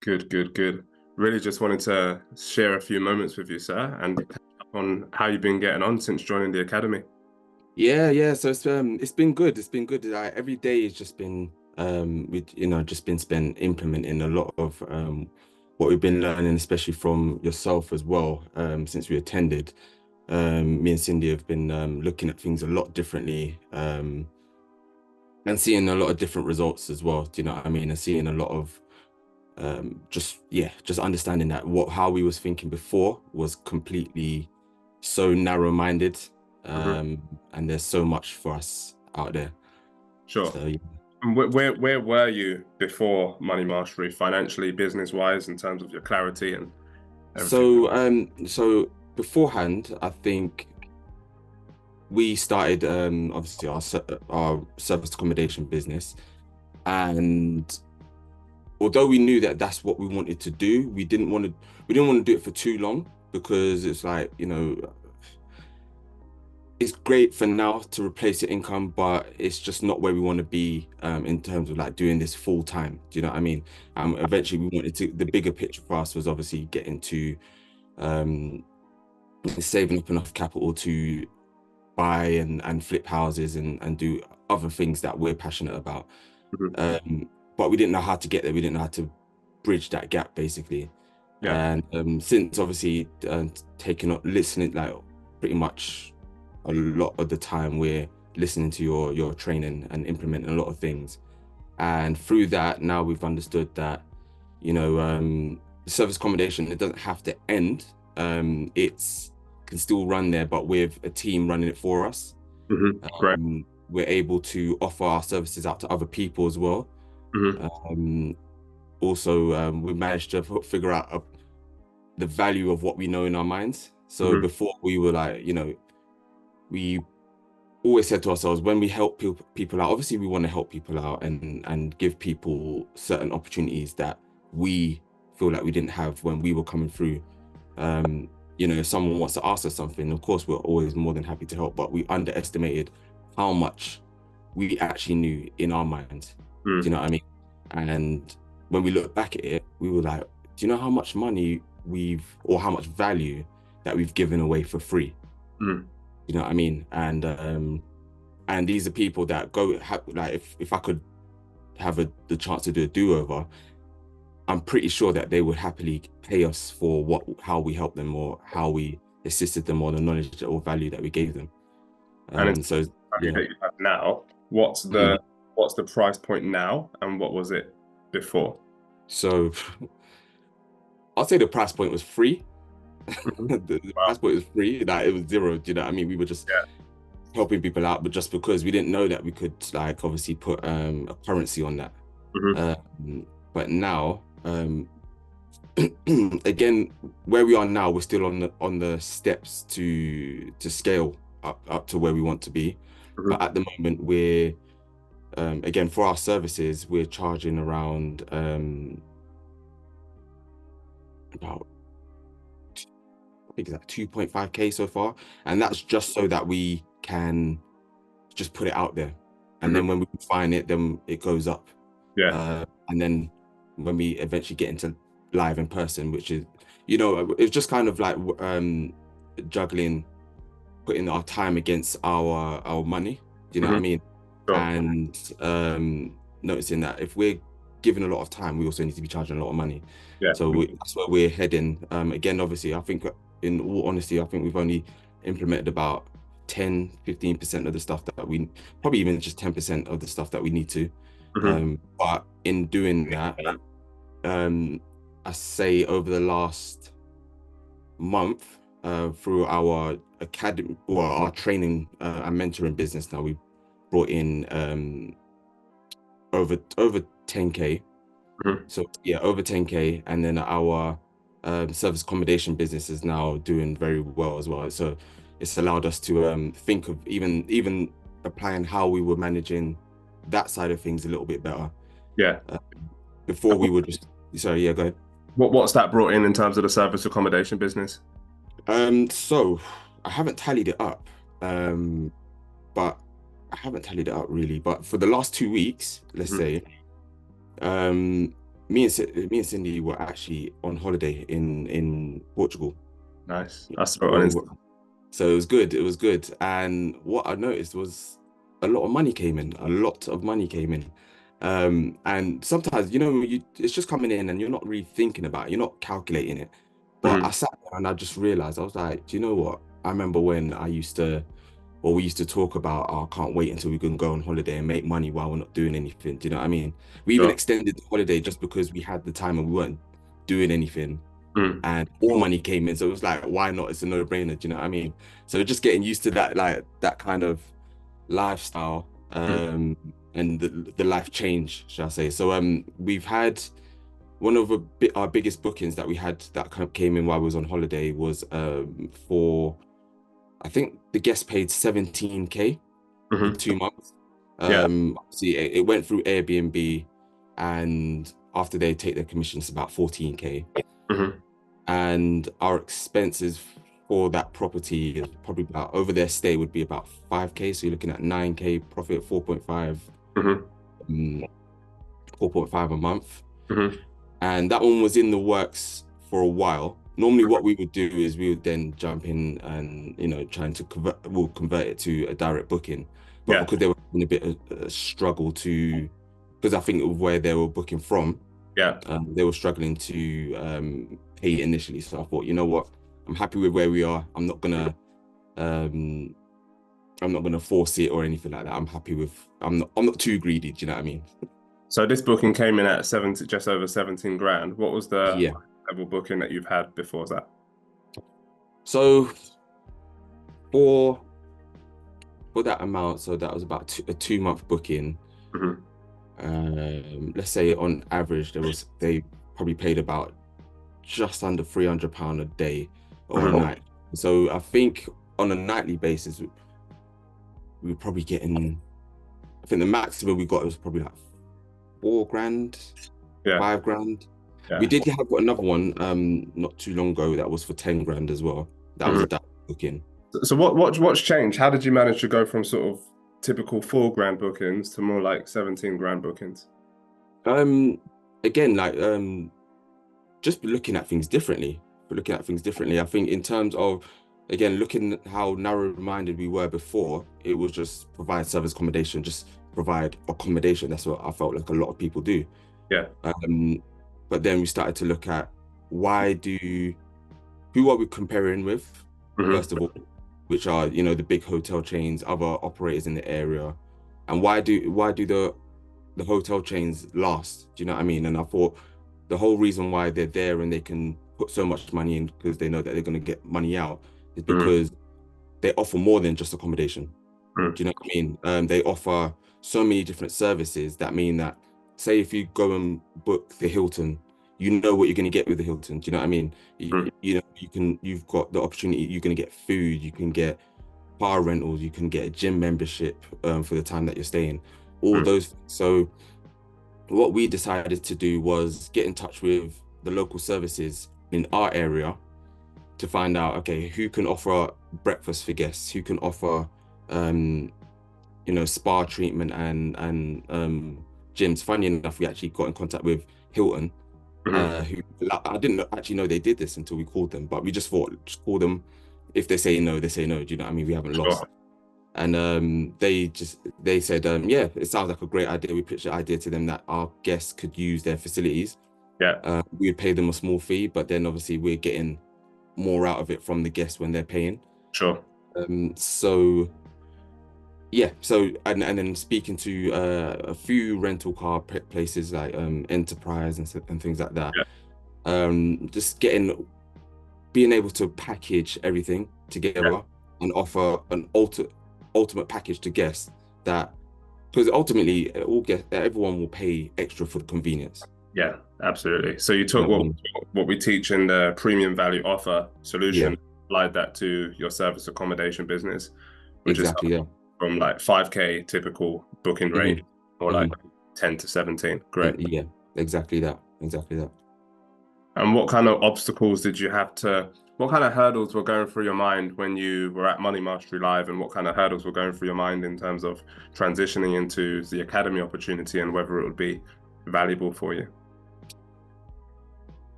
Good, good, good. Really just wanted to share a few moments with you, sir, and catch up on how you've been getting on since joining the academy. Yeah. So it's been good. It's been good. Like every day has just been we just been spent implementing a lot of what we've been learning, especially from yourself as well. Since we attended, me and Cindy have been looking at things a lot differently, and seeing a lot of different results as well. Do you know what I mean? And seeing a lot of just understanding that what how we was thinking before was completely so narrow-minded, Hmm. and there's so much for us out there. Sure. So yeah. And where were you before Money Mastery, financially, business wise, in terms of your clarity and everything? So beforehand, I think we started obviously our service accommodation business, and although we knew that that's what we wanted to do, we didn't want to do it for too long, because it's like, it's great for now to replace your income, but it's just not where we want to be, in terms of like doing this full time. Do you know what I mean? Eventually we wanted to, the bigger picture for us was obviously getting to um, saving up enough capital to buy and flip houses and do other things that we're passionate about. Hmm. But we didn't know how to get there. We didn't know how to bridge that gap, basically. Yeah. And since obviously taking up listening, like pretty much a lot of the time we're listening to your training and implementing a lot of things. And through that, now we've understood that, service accommodation, it doesn't have to end. It's can still run there, but with a team running it for us. Great. We're able to offer our services out to other people as well. Hmm. Um, Also, we managed to figure out the value of what we know in our minds. So Hmm. before, we were like, we always said to ourselves, when we help people out, obviously we want to help people out and give people certain opportunities that we feel like we didn't have when we were coming through. If someone wants to ask us something, of course we're always more than happy to help, but we underestimated how much we actually knew in our minds. Do you know what I mean? And when we look back at it, we were like, do you know how much money or how much value that we've given away for free? Hmm. You know what I mean? And these are people that like, if I could have the chance to do a do-over, I'm pretty sure that they would happily pay us for how we helped them, or how we assisted them, or the knowledge or value that we gave them. And in terms So of value yeah. that you have now, what's Mhm. the price point now, and what was it before? So I'll say the price point was free. Hmm. The Wow. price point was free. Like, it was zero. Do you know what I mean? We were just Yeah. helping people out, but just because we didn't know that we could, like, obviously put a currency on that. Hmm. But now, again, where we are now, we're still on the steps to scale up to where we want to be. But Hmm. at the moment, we're again, for our services, we're charging around about, I think it's like 2.5K so far, and that's just so that we can just put it out there, and Hmm. then when we find it, then it goes up. Yeah. And then when we eventually get into live in person, which is, it's just kind of like juggling, putting our time against our money. Do you know what I Hmm. mean? Sure. And noticing that if we're given a lot of time, we also need to be charging a lot of money. Yeah. So that's where we're heading. Again, obviously, I think, in all honesty, I think we've only implemented about 10-15% of the stuff that we, probably even just 10% of the stuff that we need to. Hmm. But in doing that, um, I say over the last month, through our academy, or our training and mentoring business, now we've brought in over 10K. Hmm. So yeah, over 10K. And then our service accommodation business is now doing very well as well. So it's allowed us to think of even applying how we were managing that side of things a little bit better. Yeah. Uh, Before, we were just, sorry, yeah, go ahead. What's that brought in terms of the service accommodation business? So I haven't tallied it up, um, but really. But for the last 2 weeks, let's Hmm. say, um, me and Cindy were actually on holiday in Portugal. Nice. I saw it on So, Instagram. so it was good. It was good. And what I noticed was a lot of money came in. A lot of money came in. And sometimes, it's just coming in and you're not really thinking about it. You're not calculating it. But I Hmm. sat there and I just realized, I was like, do you know what? I remember when we used to talk about, oh, I can't wait until we can go on holiday and make money while we're not doing anything. Do you know what I mean? We even Sure. extended the holiday just because we had the time and we weren't doing anything Mm. and more money came in. So it was like, why not? It's a no-brainer. Do you know what I mean? So just getting used to that, like that kind of lifestyle, Mm. and the life change, shall I say. So we've had one of our biggest bookings that we had that came in while we was on holiday was for, I think the guest paid 17K for Hmm. 2 months. Yeah. See, it went through Airbnb, and after they take their commission, it's about 14K. Hmm. And our expenses for that property is probably about, over their stay would be about 5K. So you're looking at 9K profit, Hmm. um, 4.5 a month. Hmm. And that one was in the works for a while. Normally what we would do is we would then jump in and, trying to we'll convert it to a direct booking. But Yeah. because they were having a bit of a struggle to, because I think of where they were booking from, Yeah. they were struggling to pay initially. So I thought, you know what, I'm happy with where we are. Um, I'm not gonna force it or anything like that. I'm happy with. I'm not too greedy. Do you know what I mean? So this booking came in at 70, just over 17 grand. What was the Yeah. level booking that you've had before that? So for for that amount, so that was about a 2 month booking. Hmm. Let's say on average, they probably paid about just under £300 a day or a Hmm. night. So I think on a nightly basis, we were probably getting. I think the maximum we got was probably like 4 grand, Yeah. 5 grand. We Yeah. did have another one not too long ago that was for 10 grand as well. That was Hmm. a direct booking. So what's changed? How did you manage to go from sort of typical 4 grand bookings to more like 17 grand bookings? Um Again, like just looking at things differently. Looking at things differently. I think in terms of, again, looking at how narrow-minded we were before, it was just provide service accommodation, just provide accommodation. That's what I felt like a lot of people do. Yeah. Um, but then we started to look at, why do who are we comparing with, Hmm. first of all, which are, the big hotel chains, other operators in the area, and why do the hotel chains last? Do you know what I mean? And I thought the whole reason why they're there and they can put so much money in, because they know that they're going to get money out, is Hmm. because they offer more than just accommodation. Hmm. Do you know what I mean? They offer so many different services that mean that, say, if you go and book the Hilton, you know what you're going to get with the Hilton. Do you know what I mean? Hmm. You've got the opportunity. You're going to get food. You can get car rentals. You can get a gym membership for the time that you're staying. All Hmm. those things. So what we decided to do was get in touch with the local services in our area to find out, okay, who can offer breakfast for guests, who can offer um, spa treatment and gyms. Funny enough, we actually got in contact with Hilton, Hmm. who, like, I didn't actually know they did this until we called them, but we just thought, just call them. If they say no, they say no. Do you know what I mean? We haven't lost. Sure. And they said, yeah, it sounds like a great idea. We pitched the idea to them that our guests could use their facilities. Yeah. We would pay them a small fee, but then obviously we're getting more out of it from the guests when they're paying. Sure. So yeah, so and then speaking to a few rental car places like Enterprise and things like that. Yeah. Just being able to package everything Yeah. together and offer an ultimate package to guests, that, because ultimately everyone will pay extra for the convenience. Yeah. Absolutely. So you You took know what I mean? what we teach in the premium value offer Yeah, solution, applied that to your service accommodation business, which is exactly. Yeah. from like 5K typical booking rate, Hmm. or like Hmm. 10 to 17. Great. Yeah, exactly that. Exactly that. And what kind of obstacles did you have to, what kind of hurdles were going through your mind when you were at Money Mastery Live, and what kind of hurdles were going through your mind in terms of transitioning into the academy opportunity and whether it would be valuable for you?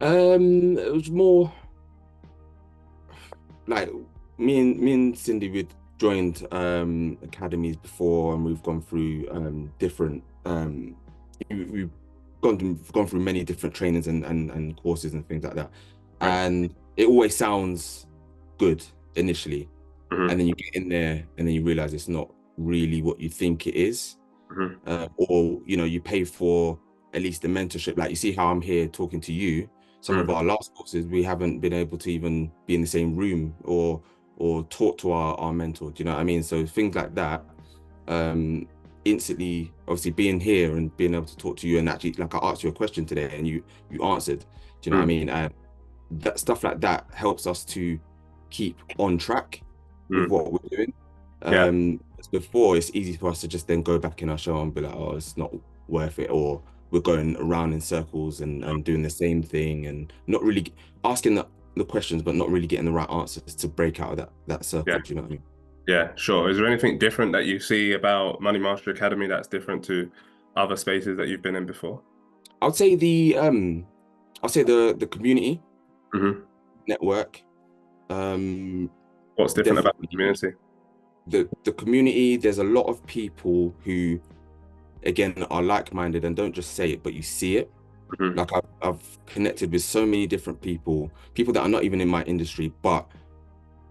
It was more like me and Cindy, we'd joined academies before, and we've gone through different we've gone through many different trainings and courses and things like that. Right. And it always sounds good initially, and Hmm. then you get in there and then you realize it's not really what you think it is. Hmm. Or you pay for at least the mentorship. Like, you see how I'm here talking to you. Some of Hmm. our last courses, we haven't been able to even be in the same room or talk to our mentor. Do you know what I mean? So things like that, um, instantly, obviously being here and being able to talk to you, and actually, like, I asked you a question today and you answered. Do you know what I Hmm. mean? And that stuff like that helps us to keep on track with Hmm. what we're doing. Yeah. Before, it's easy for us to just then go back in our show and be like, oh, it's not worth it, or we're going around in circles and doing the same thing and not really asking the questions, but not really getting the right answers to break out of that Yeah. circle. Do you know what I mean? Yeah, sure. Is there anything different that you see about Money Mastery Academy that's different to other spaces that you've been in before? I'd say the community Hmm. network, um, What's different about the definitely community? the community. There's a lot of people who, again, are like-minded and don't just say it, but you see it. Hmm. Like, I've connected with so many different people that are not even in my industry, but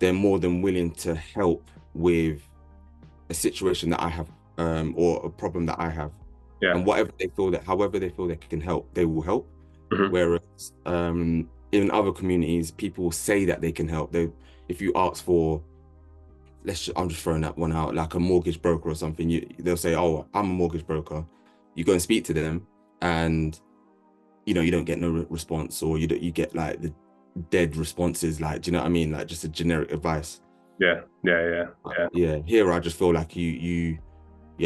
they're more than willing to help with a situation that I have, or a problem that I have. Yeah. And however they feel they can help, they will help. Hmm. Whereas in other communities, people will say that they can help. If you ask for, I'm just throwing that one out, like a mortgage broker or something, they'll say, "Oh, I'm a mortgage broker." You go and speak to them, and you don't get no response, or you get like the dead responses, like, do you know what I mean? Like, just a generic advice. Yeah. Yeah. Yeah. Yeah. Yeah, here I just feel like you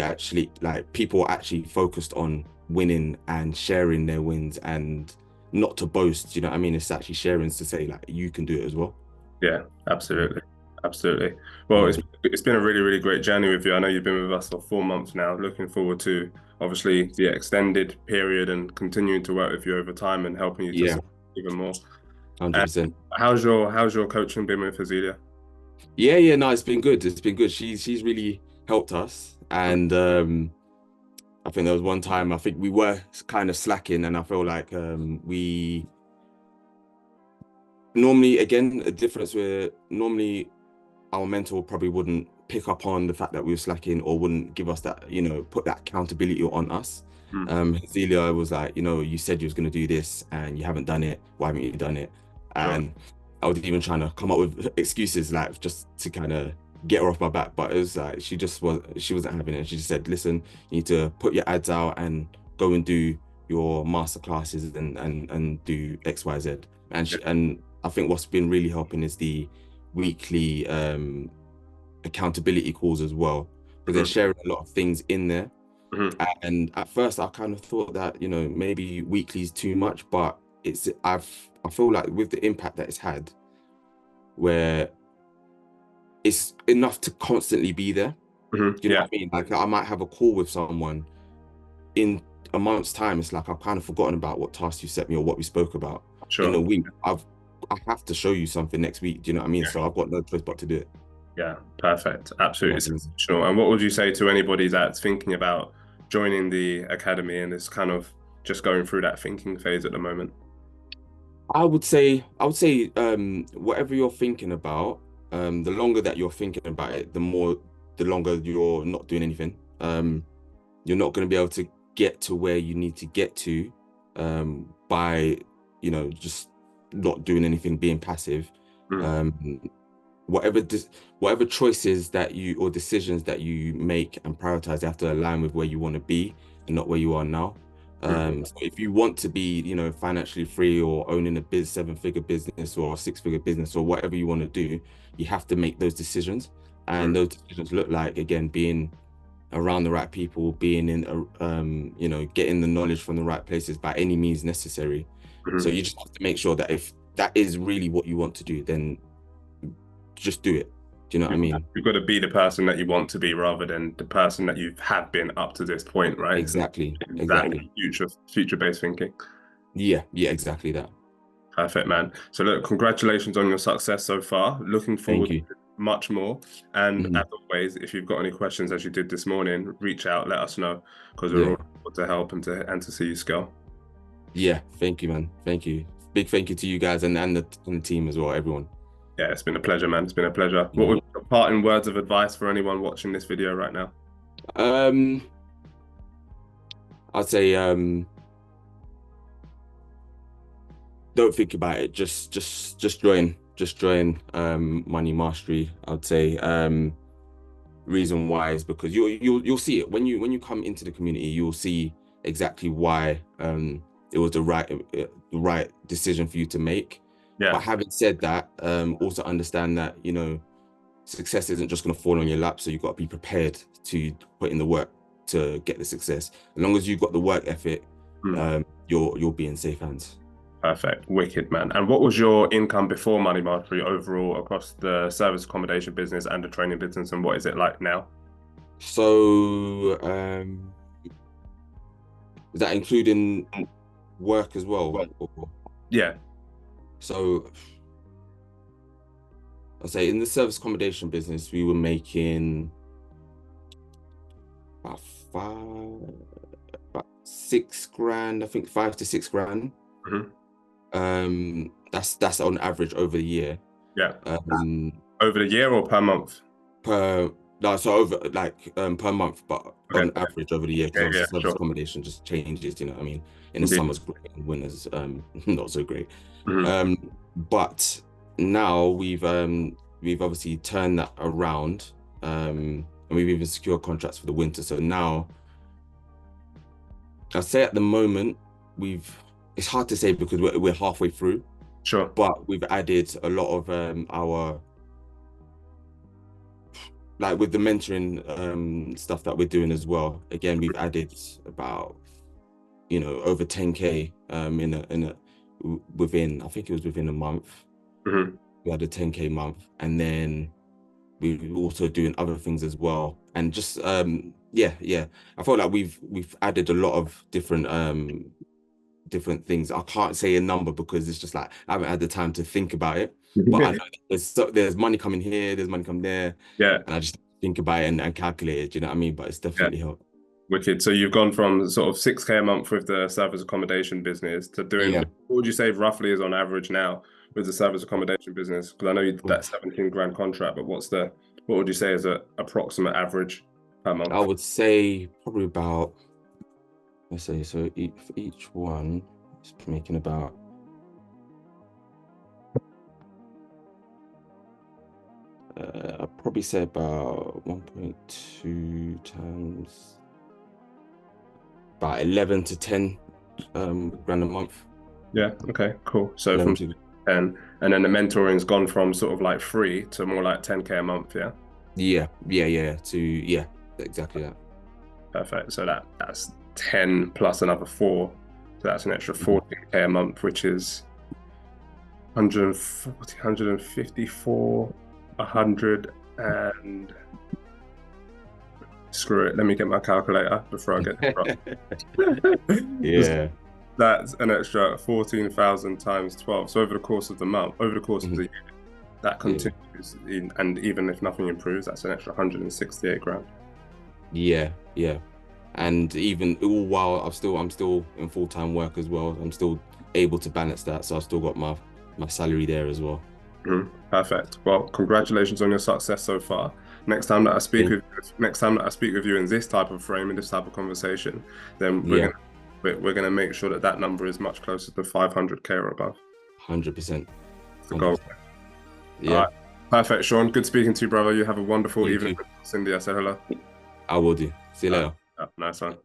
actually, like, people are actually focused on winning and sharing their wins, and not to boast. Do you know what I mean? It's actually sharing to say, like, you can do it as well. Yeah. Yeah, Absolutely. Absolutely. Well, yeah, it's been a really, really great journey with you. I know you've been with us for 4 months now. Looking forward to obviously the extended period and continuing to work with you over time and helping you to yeah, succeed even more. And 100%. how's your coaching been with Azealia? Yeah, yeah, no, it's been good. It's been good. She's really helped us, and I think there was one time I think we were kind of slacking, and I feel like we normally, again, a difference where normally our mentor probably wouldn't pick up on the fact that we were slacking, or wouldn't give us that, put that accountability on us. Mm. Celia was like, you said you was going to do this and you haven't done it. Why haven't you done it? Sure. And I was even trying to come up with excuses, like, just to kind of get her off my back. But it was like, she wasn't having it. She just said, listen, you need to put your ads out and go and do your masterclasses and do X, Y, Z. And I think what's been really helping is the weekly accountability calls as well, because they're Mhm. sharing a lot of things in there. Mhm. And at first, I kind of thought that, maybe weekly is too much, but I feel like with the impact that it's had, where it's enough to constantly be there. Mhm. Do you know Yeah, what I mean? Like, I might have a call with someone in a month's time. It's like I've kind of forgotten about what task you set me or what we spoke about. In a sure. week, I have to show you something next week. Do you know what I mean? Yeah, So I've got no choice but to do it. yeah, perfect. You Absolutely know what I mean? sensational. And what would you say to anybody that's thinking about joining the academy and is kind of just going through that thinking phase at the moment? I would say, whatever you're thinking about, the longer that you're thinking about it, the longer you're not doing anything. You're not going to be able to get to where you need to get to, by, just not doing anything, being passive. Mm. Um, whatever choices that you or decisions that you make and prioritize, they have to align with where you want to be and not where you are now. Mm. So if you want to be, financially free, or owning a seven-figure business or a six-figure business, or whatever you want to do, you have to make those decisions. And Mm. those decisions look like, again, being around the right people, being in, getting the knowledge from the right places by any means necessary. So Mhm. you just have to make sure that if that is really what you want to do, then just do it. Do you know what I You've, mean? you've got to be the person that you want to be rather than the person that you have been up to this point, right? Exactly. That Exactly. future based thinking. Yeah. Yeah. Exactly that. Perfect, man. So look, congratulations on your success so far. Looking Thank forward you. to much more. And Hmm. as always, if you've got any questions as you did this morning, reach out, let us know, because we're Yeah. all able to help and to see you scale. Yeah. Thank you, man. Thank you. Big thank you to you guys and the team as well, everyone. Yeah, it's been a pleasure, man. It's been a pleasure. What would Mhm. be your parting words of advice for anyone watching this video right now? Um, I'd say don't think about it. Just join. Just join Money Mastery. I'd say reason why is because you'll see it when you come into the community. You'll see exactly why it was the right decision for you to make. Yeah. But having said that, also understand that success isn't just going to fall on your lap. So you've got to be prepared to put in the work to get the success. As long as you've got the work ethic, Hmm. you'll be in safe hands. Perfect. Wicked, man. And what was your income before Money Mastery overall across the service accommodation business and the training business, and what is it like now? So is that including work as well? Yeah. So I'll say in the service accommodation business, we were making about about 6 grand, I think 5 to 6 grand. Hmm. That's on average over the year. Yeah. Um, Over the year or per month? per no, so over like per month, but Okay. on average over the year, because Yeah, yeah, obviously service sure. accommodation just changes, you know what I mean? In the Indeed. summer's great, and winter's not so great. Hmm. But now we've obviously turned that around, and we've even secured contracts for the winter. So now I'd say at the moment it's hard to say because we're halfway through, Sure. but we've added a lot of our, like with the mentoring stuff that we're doing as well. Again, we've added about over 10K within, I think it was within a month. Hmm. We had a 10K month, and then we're also doing other things as well. And just yeah, I felt like we've added a lot of different things. I can't say a number because it's just like I haven't had the time to think about it. But I know there's money coming here, there's money coming there, Yeah. and I just think about it and calculate it. Do you know what I mean? But it's Yeah. definitely helped. Wicked. So you've gone from sort of 6K a month with the service accommodation business to doing, Yeah. what would you say roughly is on average now with the service accommodation business? Because I know you did that 17 grand contract, but what would you say is a approximate average per I month? would say probably about, let's say, so each one is making about I'd probably say about 1.2 times about 11 to 10 grand a month. Yeah. Okay, cool. So 11 from to 10, and then the mentoring's gone from sort of like free to more like 10K a month. Yeah. yeah to yeah, exactly that. Perfect. So that's 10 plus another 4. So that's an extra Mhm. 14K a month, which is 140, 100 and screw it. Let me get my calculator before I get this wrong. Yeah. That's an extra 14,000 times 12. So over the course of the month, over the course of Mhm. the year, that Yeah. continues. And even if nothing improves, that's an extra 168 grand. Yeah. And even all while I'm still in full-time work as well. I'm still able to balance that. So I've still got my salary there as well. Mhm. Perfect. Well, congratulations on your success so far. Next time that I speak Thank- with next time that I speak with you in this type of frame, in this type of conversation, then Yeah, we're gonna make sure that that number is much closer to 500K or above. 100%. It's the goal. 100%. All Yeah, right. Perfect, Shaun. Good speaking to you, brother. You have a wonderful you evening. too. Cindy, I said hello. I will do. See you All right. later. Nice one.